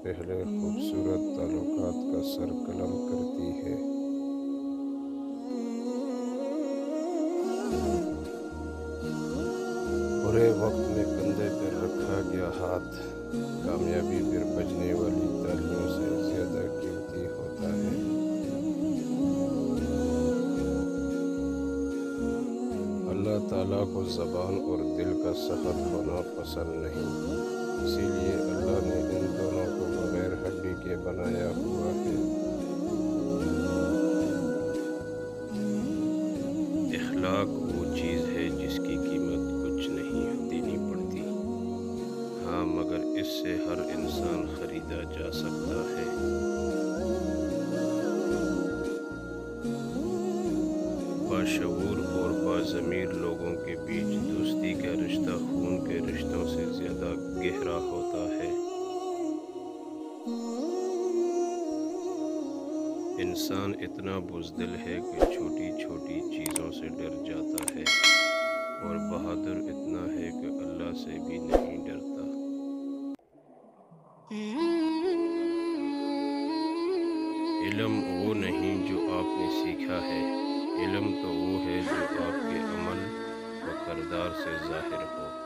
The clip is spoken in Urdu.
پہلے خوبصورت تعلقات کا سر قلم کرتی ہے۔ برے وقت میں کندھے پر رکھا گیا ہاتھ کامیابی پر بجنے والی تالیوں سے زیادہ قیمتی ہوتا ہے۔ اللہ تعالیٰ کو زبان اور دل کا سخت ہونا پسند نہیں، اسی لیے اللہ نے ان دونوں کو بغیر ہڈی کے بنایا ہوا ہے۔ اخلاق وہ چیز ہے جس کی قیمت کچھ نہیں دینی پڑتی، ہاں مگر اس سے ہر انسان خریدا جا سکتا ہے۔ باشعور اور باضمیر لوگوں کے بیچ دوستی کا رشتہ خون کے رشتوں سے زیادہ گہرا ہوتا ہے۔ انسان اتنا بزدل ہے کہ چھوٹی چھوٹی چیزوں سے ڈر جاتا ہے، اور بہادر اتنا ہے کہ اللہ سے بھی نہیں ڈرتا۔ علم وہ نہیں جو آپ نے سیکھا ہے، علم تو وہ ہے جو آپ کے عمل و کردار سے ظاہر ہو۔